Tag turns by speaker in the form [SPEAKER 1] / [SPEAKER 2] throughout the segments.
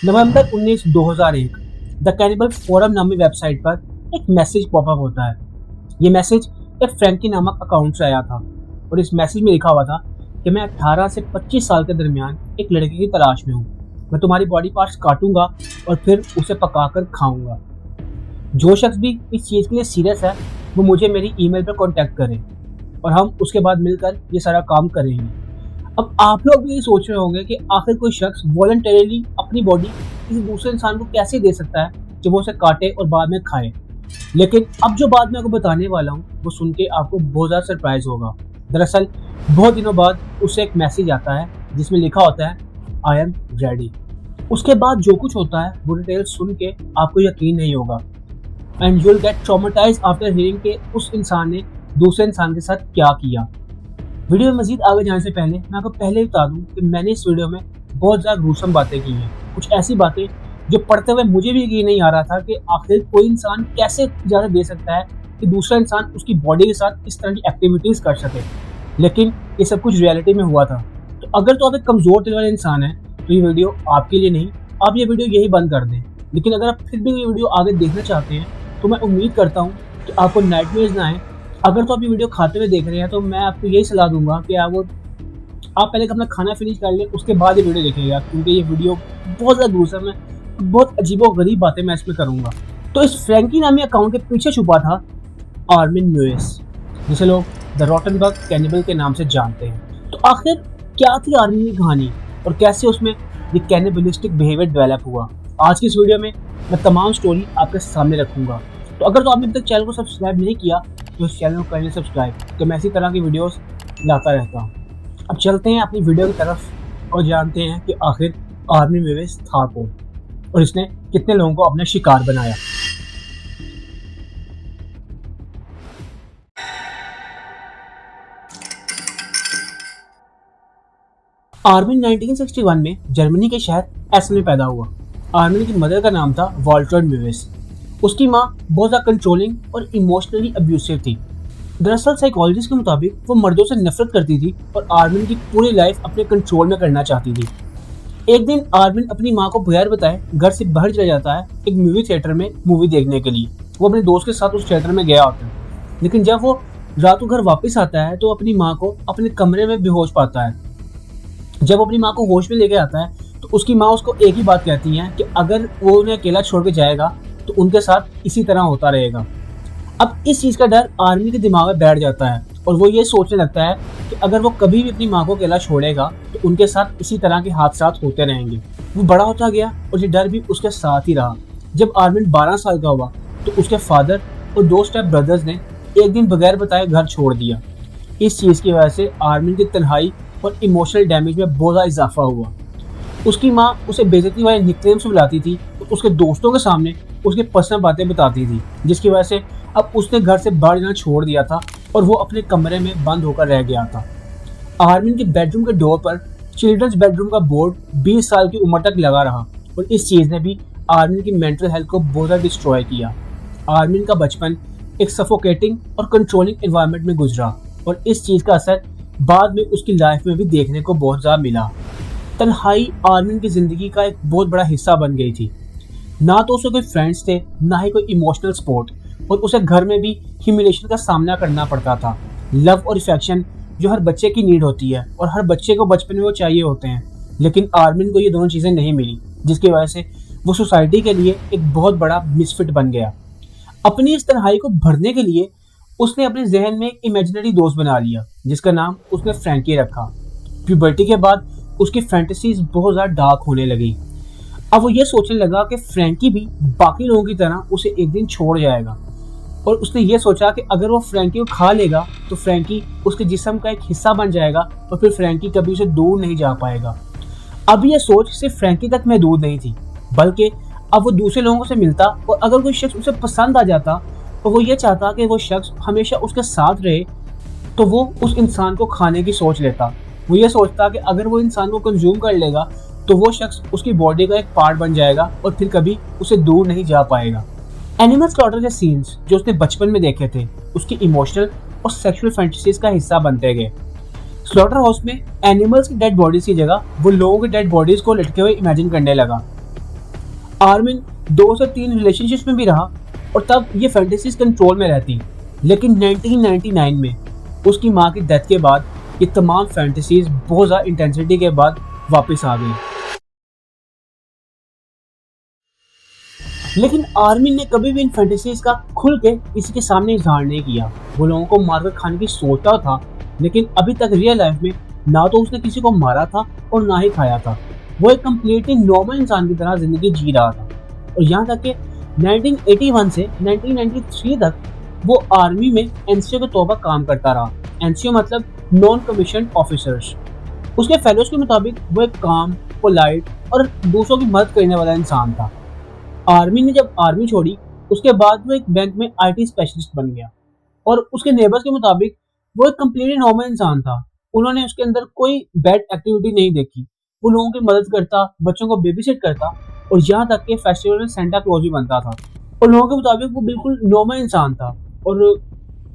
[SPEAKER 1] November 19, 2001 the cannibal forum नामी website पर एक मैसेज पॉपअप होता है। ये मैसेज एक फ्रैंकी नामक अकाउंट से आया था और इस मैसेज में लिखा हुआ था कि मैं 18 से 25 साल के दरमियान एक लड़के की तलाश में हूँ। मैं तुम्हारी बॉडी पार्ट्स काटूंगा और फिर उसे पकाकर खाऊंगा। जो शख्स भी इस चीज़ के लिए सीरियस है वो मुझे मेरी ईमेल पर कॉन्टैक्ट करे और हम उसके बाद मिलकर ये सारा काम करेंगे। अब आप लोग भी ये सोच रहे होंगे कि आखिर कोई शख्स वॉलंटरीली अपनी बॉडी किसी दूसरे इंसान को कैसे दे सकता है कि वो उसे काटे और बाद में खाए। लेकिन अब जो बात मैं आपको बताने वाला हूँ वो सुन के आपको बहुत ज़्यादा सरप्राइज होगा। दरअसल बहुत दिनों बाद उसे एक मैसेज आता है जिसमें लिखा होता है आई एम रेडी। उसके बाद जो कुछ होता है वो डिटेल सुन के आपको यकीन नहीं होगा and you will get traumatised after hearing के उस इंसान ने दूसरे इंसान के साथ क्या किया। वीडियो में मजीद आगे जाने से पहले मैं आपको पहले ही बता दूं कि मैंने इस वीडियो में बहुत ज़्यादा ग्रूसम बातें की हैं। कुछ ऐसी बातें जो पढ़ते हुए मुझे भी यकीन नहीं आ रहा था कि आखिर कोई इंसान कैसे इजाज़त दे सकता है कि दूसरा इंसान उसकी बॉडी के साथ इस तरह की एक्टिविटीज़ कर सके। लेकिन ये सब कुछ रियलिटी में हुआ था। तो अगर तो आप एक कमज़ोर दिल वाले इंसान हैं तो ये वीडियो आपके लिए नहीं, आप ये वीडियो यही बंद कर दें। लेकिन अगर आप फिर भी ये वीडियो आगे देखना चाहते हैं तो मैं उम्मीद करता हूँ कि आपको नाइटमेयर्स ना आए। अगर तो आप ये वीडियो खाते हुए देख रहे हैं तो मैं आपको यही सलाह दूंगा कि आप पहले अपना खाना फिनिश कर लें, उसके बाद ये वीडियो देखिएगा, क्योंकि ये वीडियो बहुत ज़्यादा ग्रूसम है। बहुत अजीबोगरीब बातें मैं इसमें करूँगा। तो इस फ्रैंकी नामी अकाउंट के पीछे छुपा था आर्मिन म्यूइस, जिसे लोग द रॉटनबर्ग कैनिबल के नाम से जानते हैं। तो आखिर क्या थी आर्मिन की कहानी और कैसे उसमें ये कैनिबलिस्टिक बिहेवियर डेवलप हुआ, आज की इस वीडियो में मैं तमाम स्टोरी आपके सामने रखूँगा। तो अगर तो आपने अभी तक चैनल को सब्सक्राइब नहीं किया तो इस चैनल को कर लें सब्सक्राइब, तो मैं इसी तरह की वीडियोस लाता रहता हूँ। अब चलते हैं अपनी वीडियो की तरफ और जानते हैं कि आखिर आर्मिन म्यूइस था कौन और इसने कितने लोगों को अपना शिकार बनाया। आर्मिन 1961 में जर्मनी के शहर एसन में पैदा हुआ। आर्मिन की मदर का नाम था वॉल्टर म्यूइस। उसकी माँ बहुत ज़्यादा कंट्रोलिंग और इमोशनली अब्यूसिव थी। दरअसल साइकोलॉजिस्ट के मुताबिक वो मर्दों से नफरत करती थी और आर्मिन की पूरी लाइफ अपने कंट्रोल में करना चाहती थी। एक दिन आर्मिन अपनी माँ को बगैर बताए घर से बाहर चला जाता है एक मूवी थिएटर में मूवी देखने के लिए। वो अपने दोस्त के साथ उस थिएटर में गया होता है, लेकिन जब वो रात को घर वापस आता है तो अपनी माँ को अपने कमरे में बेहोश पाता है। जब अपनी माँ को होश में लेके आता है तो उसकी माँ उसको एक ही बात कहती है कि अगर वो उन्हें अकेला छोड़ के जाएगा तो उनके साथ इसी तरह होता रहेगा। अब इस चीज़ का डर आर्मी के दिमाग में बैठ जाता है और वो ये सोचने लगता है कि अगर वो कभी भी अपनी माँ को अकेला छोड़ेगा तो उनके साथ इसी तरह के हादसा होते रहेंगे। वो बड़ा होता गया और ये डर भी उसके साथ ही रहा। जब आर्मिन 12 साल का हुआ तो उसके फादर और 2 स्टेप ब्रदर्स ने एक दिन बगैर बताए घर छोड़ दिया। इस चीज़ की वजह से आर्मिन की तन्हाई और इमोशनल डैमेज में बहुत ज़्यादा इजाफा हुआ। उसकी माँ उसे बेइज्जती वाले निकनेम से बुलाती थी और उसके दोस्तों के सामने उसकी पर्सनल बातें बताती थी, जिसकी वजह से अब उसने घर से बाहर जाना छोड़ दिया था और वो अपने कमरे में बंद होकर रह गया था। आर्मिन के बेडरूम के डोर पर चिल्ड्रंस बेडरूम का बोर्ड 20 साल की उम्र तक लगा रहा और इस चीज़ ने भी आर्मिन की मेंटल हेल्थ को बहुत ज़्यादा डिस्ट्रॉय किया। आर्मिन का बचपन एक सफोकेटिंग और कंट्रोलिंग एनवायरनमेंट में गुजरा और इस चीज़ का असर बाद में उसकी लाइफ में भी देखने को बहुत ज़्यादा मिला। तन्हाई आर्मिन की ज़िंदगी का एक बहुत बड़ा हिस्सा बन गई थी। ना तो उसे कोई फ्रेंड्स थे, ना ही कोई इमोशनल सपोर्ट, और उसे घर में भी ह्यूमिलेशन का सामना करना पड़ता था। लव और इफेक्शन जो हर बच्चे की नीड होती है और हर बच्चे को बचपन में वो चाहिए होते हैं, लेकिन आर्मिन को ये दोनों चीज़ें नहीं मिली, जिसकी वजह से वो सोसाइटी के लिए एक बहुत बड़ा मिसफिट बन गया। अपनी इस तन्हाई को भरने के लिए उसने अपने जहन में एक इमेजिनरी दोस्त बना लिया जिसका नाम उसने फ्रैंकी रखा। प्यूबर्टी के बाद उसकी फैंटेसीज बहुत ज़्यादा डार्क होने लगी। अब वो ये सोचने लगा कि फ्रैंकी भी बाकी लोगों की तरह उसे एक दिन छोड़ जाएगा और उसने ये सोचा कि अगर वो फ्रैंकी को खा लेगा तो फ्रैंकी उसके जिस्म का एक हिस्सा बन जाएगा और फिर फ्रैंकी कभी उसे दूर नहीं जा पाएगा। अब ये सोच सिर्फ फ्रैंकी तक महदूद नहीं थी, बल्कि अब वो दूसरे लोगों से मिलता और अगर कोई शख्स उसे पसंद आ जाता और वो ये चाहता कि वो शख्स हमेशा उसके साथ रहे तो वो उस इंसान को खाने की सोच लेता। वो ये सोचता कि अगर वो इंसान को कंज्यूम कर लेगा तो वो शख्स उसकी बॉडी का एक पार्ट बन जाएगा और फिर कभी उसे दूर नहीं जा पाएगा। एनिमल स्लॉटर के सीन्स जो उसने बचपन में देखे थे उसकी इमोशनल और सेक्सुअल फैंटेसीज का हिस्सा बनते गए। स्लॉटर हाउस में एनिमल्स की डेड बॉडीज की जगह वो लोगों की डेड बॉडीज को लटके हुए इमेजिन करने लगा। आर्मिन 2 से 3 रिलेशनशिप्स में भी रहा और तब ये फैंटेसीज कंट्रोल में रहती, लेकिन 1999 में उसकी माँ की डेथ के बाद ये तमाम फैंटेसीज बहुत ज़्यादा इंटेंसिटी के बाद वापस आ गई। लेकिन आर्मिन ने कभी भी इन फैंटेसीज का खुल के किसी के सामने इजहार नहीं किया। वो लोगों को मारकर खाने की सोचता था, लेकिन अभी तक रियल लाइफ में ना तो उसने किसी को मारा था और ना ही खाया था। वो एक कम्प्लीटली नॉर्मल इंसान की तरह जिंदगी जी रहा था। और यहाँ तक कि 1981 से 1993 तक वो आर्मी में एनसीओ के तौर पर काम करता रहा। एनसीओ मतलब नॉन कमीशन ऑफिसर्स। उसके फेलोज के मुताबिक वो एक काम, पोलाइट और दूसरों की मदद करने वाला इंसान था। आर्मी ने जब आर्मी छोड़ी, उसके बाद वो एक बैंक में आईटी स्पेशलिस्ट बन गया। और उसके नेबर्स के मुताबिक वो एक कम्प्लीटली नॉर्मल इंसान था। उन्होंने उसके अंदर कोई बैड एक्टिविटी नहीं देखी। वो लोगों की मदद करता, बच्चों को बेबी सिट करता और यहाँ तक कि फेस्टिवल में सेंटा क्लॉज भी बनता था। और लोगों के मुताबिक वो बिल्कुल नॉर्मल इंसान था और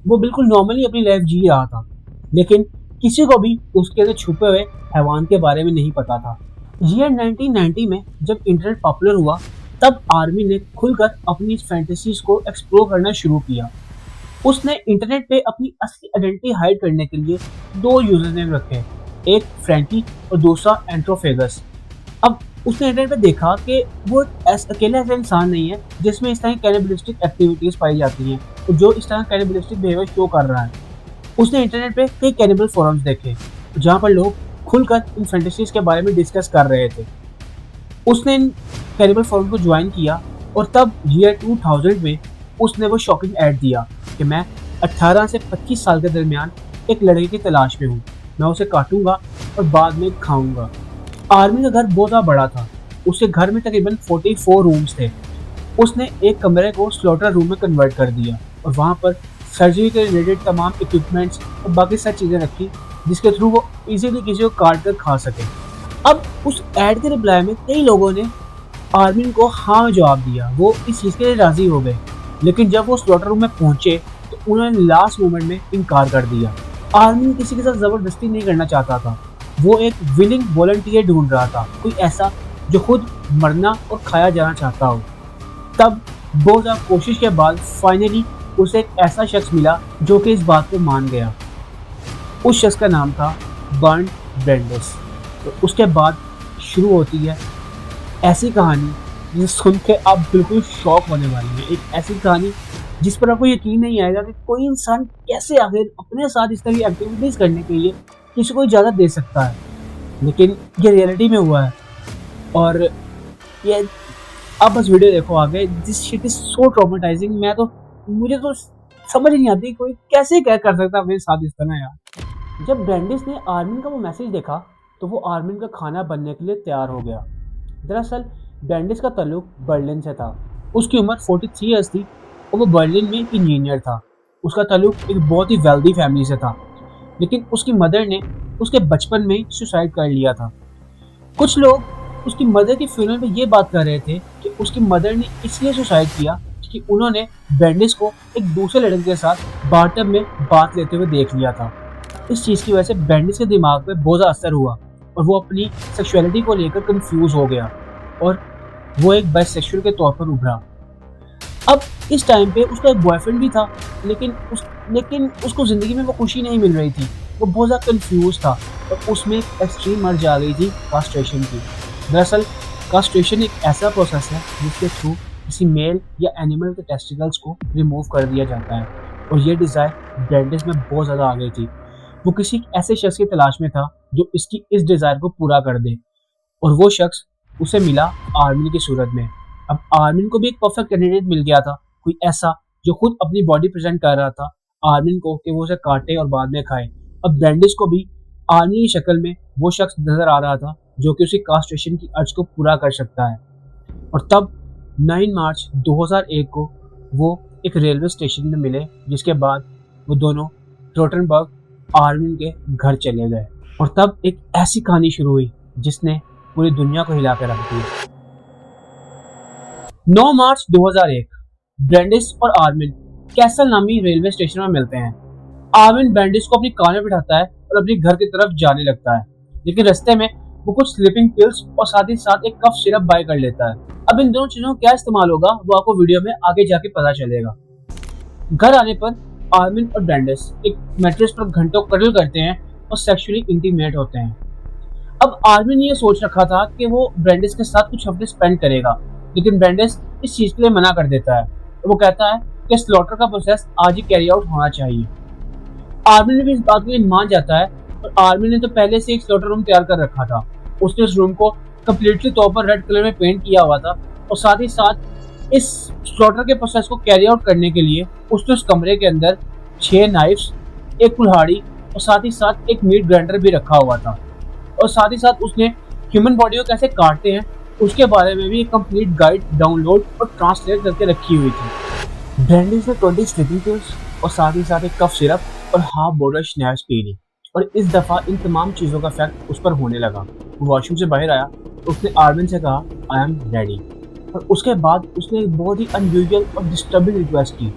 [SPEAKER 1] वो बिल्कुल नॉर्मली अपनी लाइफ जी रहा था। लेकिन किसी को भी उसके अंदर छुपे हुए हैवान के बारे में नहीं पता था। ईयर 1990 में जब इंटरनेट पॉपुलर हुआ, तब आर्मी ने खुलकर अपनी फैंटेसीज को एक्सप्लोर करना शुरू किया। उसने इंटरनेट पे अपनी असली आइडेंटिटी हाइड करने के लिए 2 यूजर नेम रखे, एक फ्रैंकी और दूसरा एंट्रोफेगस। अब उसने इंटरनेट पे देखा कि वो अकेला ऐसा इंसान नहीं है जिसमें इस तरह की कैनिबलिस्टिक एक्टिविटीज पाई जाती हैं और जो इस तरह कैनिबलिस्टिक बिहेवियर शो कर रहा है। उसने इंटरनेट पे कई कैनिबल फोरम्स देखे जहाँ पर लोग खुलकर इन फैंटेसीज के बारे में डिस्कस कर रहे थे। उसने इन कैनिबल फोरम को ज्वाइन किया और तब ईयर 2000 में उसने वो शॉकिंग ऐड दिया कि मैं 18 से 25 साल के दरमियान एक लड़के की तलाश में हूँ। मैं उसे काटूंगा और बाद में खाऊंगा। आर्मी का घर बहुत ज़्यादा बड़ा था। उसके घर में तकरीबन 44 रूम्स थे। उसने एक कमरे को स्लॉटर रूम में कन्वर्ट कर दिया और वहाँ पर सर्जरी के रिलेटेड तमाम इक्विपमेंट्स और बाकी सारी चीज़ें रखी जिसके थ्रू वो इजीली किसी को काट कर खा सके। अब उस एड के रिप्लाई में कई लोगों ने आर्मिन को हाँ में जवाब दिया। वो इस चीज़ के लिए राज़ी हो गए, लेकिन जब वो स्लॉटर रूम में पहुंचे तो उन्होंने लास्ट मोमेंट में इनकार कर दिया। आर्मिन किसी के साथ ज़बरदस्ती नहीं करना चाहता था। वो एक विलिंग वॉलंटियर ढूंढ रहा था, कोई ऐसा जो खुद मरना और खाया जाना चाहता हो। तब बहुत ज़्यादा कोशिश के बाद फाइनली उसे एक ऐसा शख्स मिला जो कि इस बात को मान गया। उस शख्स का नाम था बर्ट ब्रेंडिस। तो उसके बाद शुरू होती है ऐसी कहानी जिसे सुन के आप बिल्कुल शॉक होने वाली है। एक ऐसी कहानी जिस पर आपको यकीन नहीं आएगा कि कोई इंसान कैसे आखिर अपने साथ इस तरह की एक्टिविटीज करने के लिए किसी को इजाज़त दे सकता है। लेकिन ये रियलिटी में हुआ है। और ये आप बस वीडियो देखो आगे। This shit is so traumatising. मुझे तो समझ नहीं आती कोई कैसे क्या कर सकता है मेरे साथ इस तरह यार। जब ब्रेंडिस ने आर्मिन का वो मैसेज देखा तो वो आर्मिन का खाना बनने के लिए तैयार हो गया। दरअसल ब्रेंडिस का ताल्लुक बर्लिन से था। उसकी उम्र 43 ईयर्स थी और वो बर्लिन में एक इंजीनियर था। उसका ताल्लुक एक बहुत ही वेल्दी फैमिली से था, लेकिन उसकी मदर ने उसके बचपन में ही सुसाइड कर लिया था। कुछ लोग उसकी मदर की फ्यूनरल में ये बात कर रहे थे कि उसकी मदर ने इसलिए सुसाइड किया कि उन्होंने ब्रेंडिस को एक दूसरे लड़के के साथ बाथटब में बात लेते हुए देख लिया था। इस चीज़ की वजह से ब्रेंडिस के दिमाग पे बहुत ज़्यादा असर हुआ और वो अपनी सेक्सुअलिटी को लेकर कंफ्यूज हो गया और वो एक बाइसेक्सुअल के तौर पर उभरा। अब इस टाइम पे उसका एक बॉयफ्रेंड भी था, लेकिन उसको ज़िंदगी में वो खुशी नहीं मिल रही थी। वो बहुत ज़्यादा कंफ्यूज था और उसमें एक एक्सट्रीम अर्ज आ गई थी कास्ट्रेशन की। दरअसल कास्ट्रेशन एक ऐसा प्रोसेस है जिसके थ्रू किसी मेल या एनिमल के टेस्टिकल्स को रिमूव कर दिया जाता है और ये डिज़ायर ब्रेंडिस में बहुत ज़्यादा आ गई थी। वो किसी ऐसे शख्स की तलाश में था जो इसकी इस डिज़ायर को पूरा कर दे और वो शख्स उसे मिला आर्मिन की सूरत में। अब आर्मिन को भी एक परफेक्ट कैंडिडेट मिल गया था, कोई ऐसा जो खुद अपनी बॉडी प्रेजेंट कर रहा था आर्मिन को कि वो उसे काटे और बाद में खाए। अब ब्रेंडिस को भी आर्मी की शक्ल में वो शख्स नजर आ रहा था जो कि उसकी कास्ट्रेशन की अर्ज को पूरा कर सकता है। और तब 9 मार्च 2001 को वो एक रेलवे स्टेशन में मिले, जिसके बाद वो दोनों रोटनबर्ग आर्मिन के घर चले गए। और तब एक ऐसी कहानी शुरू हुई जिसने पूरी दुनिया को हिला कर रख दिया। 9 मार्च 2001 ब्रेंडिस और आर्मिन कैसल नामी रेलवे स्टेशन में मिलते हैं। आर्मिन ब्रेंडिस को अपनी कार में बिठाता है और अपने घर की तरफ जाने लगता है, लेकिन रास्ते में वो कुछ स्लीपिंग पिल्स और साथ ही साथ एक कफ सिरप बाय कर लेता है। अब इन दोनों चीजों का क्या इस्तेमाल होगा वो आपको वीडियो में आगे जाके पता चलेगा। घर आने पर आर्मिन और ब्रांडिस एक मैट्रेस पर घंटों कडल करते हैं और सेक्सुअली इंटीमेट होते हैं। अब आर्मी ने ये सोच रखा था कि वो ब्रांडिस के साथ कुछ हफ्ते स्पेंड करेगा, लेकिन ब्रांडिस इस चीज के लिए मना कर देता है। वो कहता है कि स्लॉटर का प्रोसेस आज ही कैरी आउट होना चाहिए। आर्मी ने भी इस बात के लिए मान जाता है और आर्मी ने तो पहले से एक स्लॉटर रूम तैयार कर रखा था। उसने उस रूम को कम्प्लीटली तौर पर रेड कलर में पेंट किया हुआ था और साथ ही साथ इस स्लॉटर के प्रोसेस को कैरी आउट करने के लिए उसने उस कमरे के अंदर 6 नाइफ्स, एक कुल्हाड़ी और साथ ही साथ एक मीट ग्राइंडर भी रखा हुआ था। और साथ ही साथ उसने ह्यूमन बॉडी को कैसे काटते हैं उसके बारे में भी एक कंप्लीट गाइड डाउनलोड और ट्रांसलेट करके रखी हुई थी। ब्रांडिस ने 20 स्लीपिंग पिल्स और साथ ही साथ एक कफ सिरप और हाफ बॉटल स्नैक्स पी ली और इस दफा इन तमाम चीजों का इफेक्ट उस पर होने लगा। वो वॉशरूम से बाहर आया तो उसने आर्मिन से कहा आई एम रेडी, और उसके बाद उसने एक बहुत ही अनयूजुअल और डिस्टर्बिंग रिक्वेस्ट की।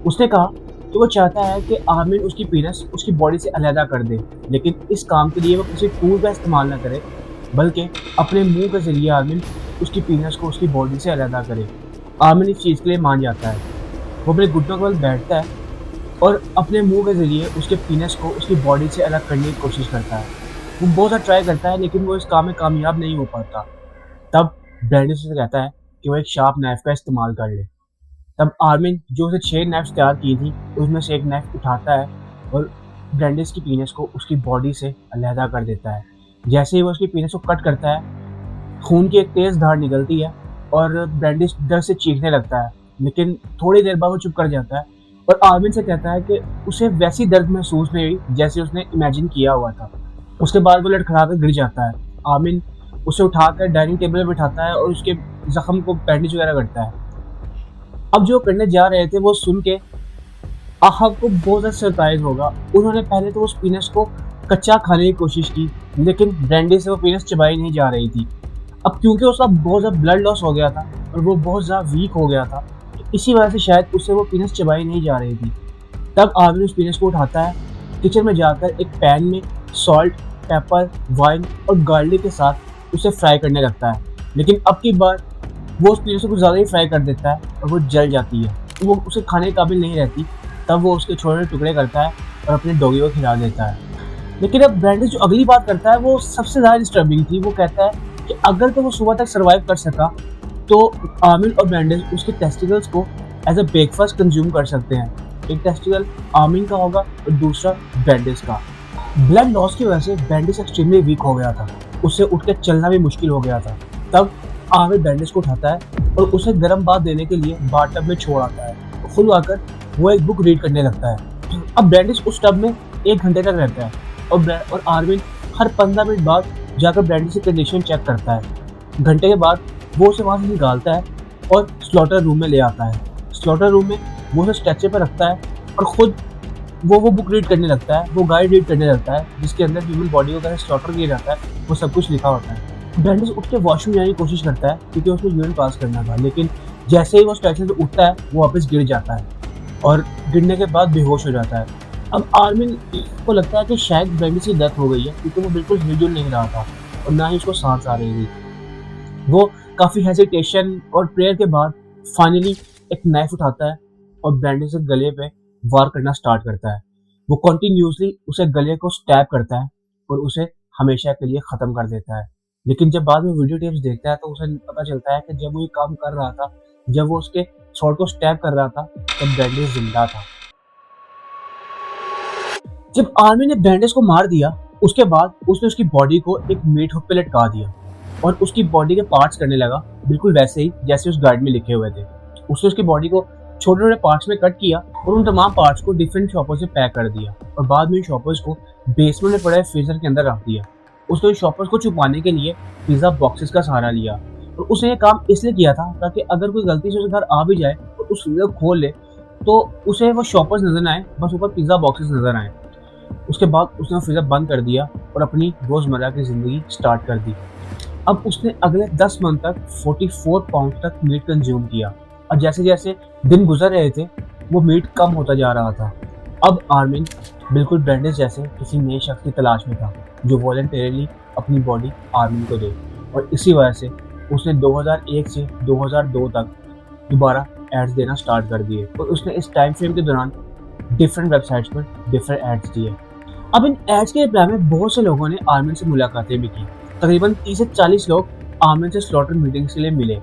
[SPEAKER 1] उसने कहा कि वो चाहता है कि आर्मिन उसकी पीनस उसकी बॉडी से अलहदा कर दे, लेकिन इस काम के लिए वो किसी टूल का इस्तेमाल न करे बल्कि अपने मुंह के जरिए आर्मिन उसकी पीनस को उसकी बॉडी से अलहदा करे। आर्मिन इस चीज़ के लिए मान जाता है। वो अपने घुटनों के बल बैठता है और अपने मुंह के जरिए उसके पीनस को उसकी बॉडी से अलग करने की कोशिश करता है। वो बहुत सा ट्राई करता है लेकिन वो इस काम में कामयाब नहीं हो पाता। तब ब्रांडिस से कहता है कि वो एक शार्प नाइफ का इस्तेमाल कर ले। तब आर्मिन जो उसे 6 नाइफ्स तैयार की थी उसमें से एक नाइफ उठाता है और ब्रांडिस की पीनस को उसकी बॉडी से अलहदा कर देता है। जैसे ही वो उसकी पीनस को कट करता है खून की एक तेज धार निकलती है और ब्रांडिस डर से चीखने लगता है, लेकिन थोड़ी देर बाद वो चुप कर जाता है और आर्मिन से कहता है कि उसे वैसी दर्द महसूस नहीं हुई जैसे उसने इमेजिन किया हुआ था। उसके बाद वो लड़खड़ा कर गिर जाता है। आर्मिन उसे उठाकर डाइनिंग टेबल पर बिठाता है और उसके जख्म को बैंडेज वगैरह करता है। अब जो करने जा रहे थे वो सुन के आहब को बहुत ज़्यादा सरप्राइज होगा। उन्होंने पहले तो उस पीनस को कच्चा खाने की कोशिश की, लेकिन ब्रांडी से वो पीनस चबाई नहीं जा रही थी। अब क्योंकि उसका बहुत ज़्यादा ब्लड लॉस हो गया था और वो बहुत ज़्यादा वीक हो गया था, तो इसी वजह से शायद उससे वो पीनस चबाई नहीं जा रही थी। तब आर्मिन उस पीनस को उठाता है, किचन में जाकर एक पैन में सॉल्ट, पेपर, वाइन और गार्लिक के साथ उसे फ्राई करने लगता है। लेकिन अब की बार वो उस पीनस को कुछ ज़्यादा ही फ्राई कर देता है और वो जल जाती है। वो उसे खाने के काबिल नहीं रहती। तब वो उसके छोटे टुकड़े करता है और अपने डॉगी को खिला देता है। लेकिन अब ब्रांडिस जो अगली बात करता है वो सबसे ज़्यादा डिस्टर्बिंग थी। वो कहता है कि अगर तो वो सुबह तक सर्वाइव कर सका तो आर्मिन और ब्रांडिस उसके टेस्टिकल्स को एज अ ब्रेकफास्ट कंज्यूम कर सकते हैं। एक टेस्टिकल आर्मिन का होगा और दूसरा ब्रांडिस का। ब्लड लॉस की वजह से ब्रांडिस एक्सट्रीमली वीक हो गया था, उससे उठकर चलना भी मुश्किल हो गया था। तब आर्मिन ब्रांडिस को उठाता है और उसे गर्म बात देने के लिए बाथटब में छोड़ आता है। खुद आकर वो एक बुक रीड करने लगता है। अब ब्रांडिस उस टब में 1 घंटे तक रहता है और आर्मिन हर 15 मिनट बाद जाकर ब्रांडिस की कंडीशन चेक करता है। घंटे के बाद वो उसे वहाँ से निकालता है और स्लॉटर रूम में ले आता है। स्लॉटर रूम में वो उसे स्ट्रेचर पर रखता है और खुद वो बुक रीड करने लगता है, वो गाइड रीड करने लगता है जिसके अंदर ह्यूमन बॉडी को कैसे स्लॉटर किया जाता है वो सब कुछ लिखा होता है। ब्रांडिस उठ के वॉशरूम जाने की कोशिश करता है क्योंकि उसने यूरिन पास करना था, लेकिन जैसे ही वो स्ट्रेचर से उठता है वो वापस गिर जाता है और गिरने के बाद बेहोश हो जाता है। अब आर्मिन को लगता है कि शायद ब्रांडिस की डेथ हो गई है क्योंकि वो बिल्कुल हिलजुल नहीं रहा था और ना ही उसको सांस आ रही थी। वो काफ़ी हेजिटेशन और प्रेयर के बाद फाइनली एक नाइफ उठाता है और ब्रांडिस के गले पे वार करना स्टार्ट करता है। वो कंटिन्यूसली उसे गले को स्टैब करता है और उसे हमेशा के लिए ख़त्म कर देता है। लेकिन जब बाद में वीडियो टेप्स देखता है तो उसे पता चलता है कि जब वो ये काम कर रहा था, जब वो उसके शॉट को स्टैब कर रहा था, तब ब्रांडिस जिंदा था। जब आर्मी ने ब्रांडिस को मार दिया उसके बाद उसने उसकी बॉडी को एक मीट हुक पे लटका दिया और उसकी बॉडी के पार्ट्स करने लगा बिल्कुल वैसे ही जैसे उस गाइड में लिखे हुए थे। उसने उसकी बॉडी को छोटे छोटे पार्ट्स में कट किया और उन तमाम पार्ट्स को डिफरेंट शॉपर्स से पैक कर दिया और बाद में शॉपर्स को बेसमेंट में पड़े फ्रीजर के अंदर रख दिया। उसने उन शॉपर्स को छुपाने के लिए पिज्जा बॉक्सेस का सहारा लिया और उसने ये काम इसलिए किया था ताकि अगर कोई गलती से उसके घर आ भी जाए और उस फ्रीजर को खोल ले तो उसे वो शॉपर्स नजर आए, बस ऊपर पिज्जा बॉक्सेस नजर आए। उसके बाद उसने फ्रीजर बंद कर दिया और अपनी रोजमर्रा की जिंदगी स्टार्ट कर दी। अब उसने अगले 10 मंथ तक 44 पाउंड तक मीट कंज्यूम किया और जैसे जैसे दिन गुजर रहे थे वो मीट कम होता जा रहा था। अब आर्मिन बिल्कुल ब्रेंडिस जैसे किसी नए शख्स की तलाश में था जो वॉलंटरीली अपनी बॉडी आर्मिन को दे, और इसी वजह से उसने 2001 से 2002 तक दोबारा एड्स देना स्टार्ट कर दिए, और उसने इस टाइम फ्रेम के दौरान डिफरेंट वेबसाइट्स पर डिफरेंट एड्स दिए। अब इन एड्स के रिप्लाई में बहुत से लोगों ने आर्मिन से मुलाकातें भी की। तकरीबन 30 से 40 लोग आर्मिन से स्लॉटर मीटिंग्स के लिए मिले,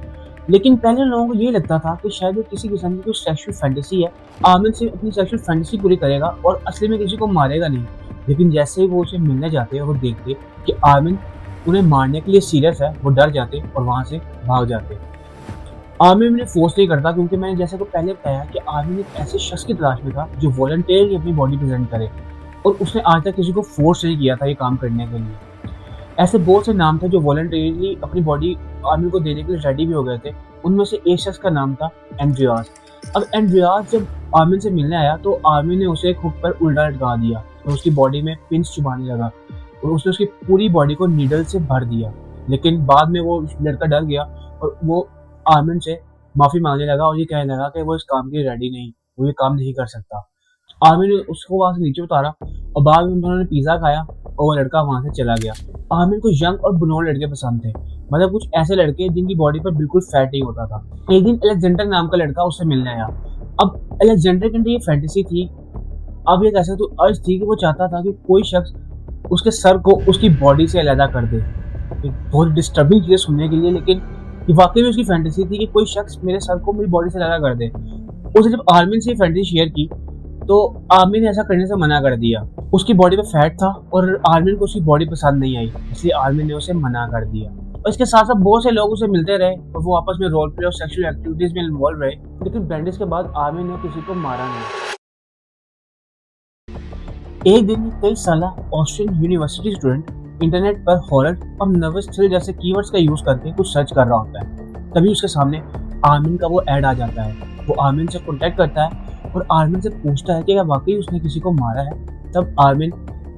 [SPEAKER 1] लेकिन पहले लोगों को ये लगता था कि शायद वो किसी किस्म की कोई सेक्सुअल फैंटेसी है, आर्मिन से अपनी सेक्सुअल फैंटेसी पूरी करेगा और असली में किसी को मारेगा नहीं। लेकिन जैसे ही वो उसे मिलने जाते और वो देखते कि आर्मिन उन्हें मारने के लिए सीरियस है, वो डर जाते और वहाँ से भाग जाते। आर्मिन उन्हें फोर्स नहीं करता, क्योंकि मैंने जैसे को पहले बताया कि आर्मिन एक ऐसे शख्स की तलाश में था जो वॉलंटियरली अपनी बॉडी प्रेजेंट करे, और उसने आज तक किसी को फोर्स नहीं किया था ये काम करने के लिए। ऐसे बहुत से नाम थे जो वॉलंटियरली अपनी बॉडी आर्मी को देने के लिए रेडी भी हो गए थे। उनमें से एक शख्स का नाम था एंड्रियास। अब एंड्रियास जब आर्मिन से मिलने आया तो आर्मिन ने उसे एक हुक पर उल्टा लटका दिया और उसकी बॉडी में पिंस चुभाने लगा, और उसने उसकी पूरी बॉडी को नीडल से भर दिया। लेकिन बाद में वो लड़का डर गया और वो आर्मिन से माफी मांगने लगा और ये कहने लगा कि वो इस काम के लिए रेडी नहीं, वो ये काम नहीं कर सकता। आर्मी ने उसको वहां से नीचे उतारा और बाद में उन्होंने पिज्जा खाया और वो लड़का वहां से चला गया। आर्मी को यंग और बुनोल लड़के पसंद थे, मतलब कुछ ऐसे लड़के जिनकी बॉडी पर बिल्कुल फैट नहीं होता था। एक दिन अलेक्जेंडर नाम का लड़का उससे मिलने आया। अब अलेक्जेंडर के अंदर ये फैंटेसी थी, अब ये कह सकते तो अर्ज थी कि वो चाहता था कि कोई शख्स उसके सर को उसकी बॉडी से अलग कर दे। एक बहुत डिस्टर्बिंग चीज़ सुनने के लिए, लेकिन ये वाकई में उसकी फैंटेसी थी कि कोई शख्स मेरे सर को मेरी बॉडी से अलग कर दे। उसने जब आर्मिन से ये फैंटेसी शेयर की तो आर्मिन ने ऐसा करने से मना कर दिया। उसकी बॉडी पे फैट था और आर्मिन को उसकी बॉडी पसंद नहीं आई, इसलिए आर्मिन ने उसे मना कर दिया। और इसके साथ साथ बहुत से लोग उसे मिलते रहे और वो आपस में रोल प्ले और सेक्सुअल एक्टिविटीज में इन्वॉल्व रहे, लेकिन ब्रेंडिस के बाद आर्मिन ने किसी को मारा नहीं। एक दिन कई साल ऑस्ट्रियन यूनिवर्सिटी स्टूडेंट इंटरनेट पर हॉरर और नर्वस थ्रिल जैसे कीवर्ड्स का यूज करके कुछ सर्च कर रहा होता है। तभी उसके सामने आर्मिन का वो ऐड आ जाता है। वो आर्मिन से कॉन्टेक्ट करता है और आर्मिन से पूछता है कि क्या वाकई उसने किसी को मारा है। तब आर्मिन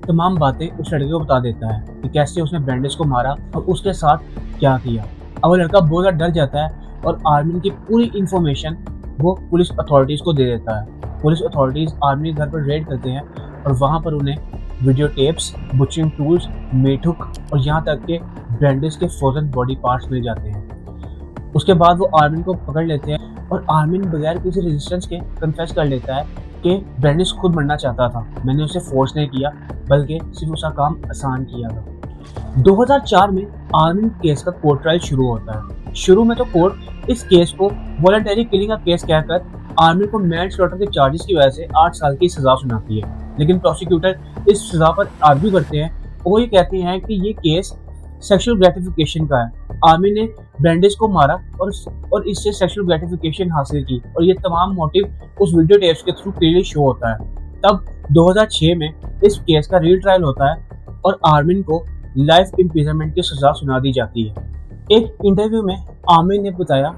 [SPEAKER 1] तमाम बातें उस लड़के को बता देता है कि कैसे उसने ब्रेंडिस को मारा और उसके साथ क्या किया। अब वो लड़का बहुत ज़्यादा डर जाता है और आर्मिन की पूरी इंफॉर्मेशन वो पुलिस अथॉरिटीज़ को दे देता है। पुलिस अथॉरिटीज़ आर्मिन के घर पर रेड करते हैं और वहाँ पर उन्हें वीडियो टेप्स, बुचिंग टूल्स, मीट हुक और यहाँ तक के ब्रेंडिस के फ्रोजन बॉडी पार्ट्स मिल जाते हैं। उसके बाद वो आर्मिन को पकड़ लेते हैं और आर्मिन बगैर किसी रेजिस्टेंस के कन्फेस कर लेता है कि ब्रेंडिस खुद मरना चाहता था, मैंने उसे फोर्स नहीं किया बल्कि सिर्फ उसका काम आसान किया था। 2004 में आर्मिन केस का कोर्ट ट्रायल शुरू होता है। शुरू में तो कोर्ट इस केस को वॉलंटरी किलिंग का केस कहकर आर्मिन को मैन स्लॉटर के चार्जेस की वजह से 8 साल की सजा सुनाती है, लेकिन प्रोसिक्यूटर इस सजा पर आर्ग्यू करते हैं और ये कहते हैं कि ये केस सेक्सुअल ग्रेटिफिकेशन का है। आर्मिन ने ब्रेंडिस को मारा और इससे सेक्सुअल ग्रेटिफिकेशन हासिल की, और ये तमाम मोटिव उस वीडियो टेप्स के थ्रू क्लियरली शो होता है। तब 2006 में इस केस का रील ट्रायल होता है और आर्मिन को लाइफ इम्प्रिजनमेंट की सजा सुना दी जाती है। एक इंटरव्यू में आर्मिन ने बताया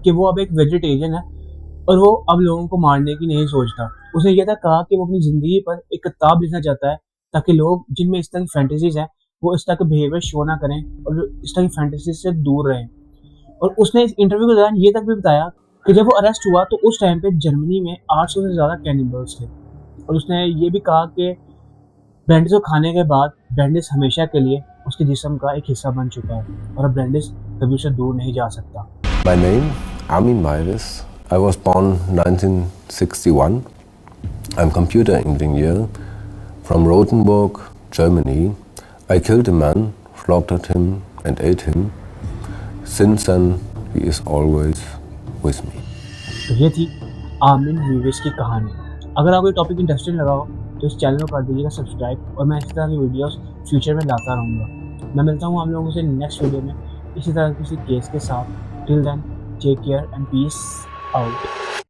[SPEAKER 1] कि वो अब एक वेजिटेरियन है और वो अब लोगों को मारने की नहीं सोचता। उसने यह तक कहा कि वो अपनी ज़िंदगी पर एक किताब लिखना चाहता है ताकि लोग जिनमें इस तरह की फैंटेसीज हैं वो इस तरह के बिहेवियर शो ना करें और इस तरह की फैंटेसीज से दूर रहें। और उसने इस इंटरव्यू के दौरान ये तक भी बताया कि जब वो अरेस्ट हुआ तो उस टाइम पे जर्मनी में 800 से ज़्यादा कैनिबल्स थे, और उसने ये भी कहा कि ब्रेंडिस को खाने के बाद ब्रेंडिस हमेशा के लिए उसके जिस्म का एक हिस्सा बन चुका है और अब ब्रेंडिस कभी उसे दूर नहीं जा सकता।
[SPEAKER 2] My name, Armin Mairis. I was born 1961. I'm computer engineer from Rothenburg, Germany. I killed a man, slaughtered him and ate him. Since then, he is always with me.
[SPEAKER 1] तो ये थी आर्मिन मीविस की कहानी। अगर आपको ये टॉपिक इंटरेस्टिंग लगा हो तो इस चैनल को कर दीजिएगा सब्सक्राइब, और मैं इसी तरह की वीडियोस फ्यूचर में लाता रहूँगा। मैं मिलता हूँ आप लोगों से नेक्स्ट वीडियो में इसी तरह किसी केस के साथ। Till then, take care and peace out.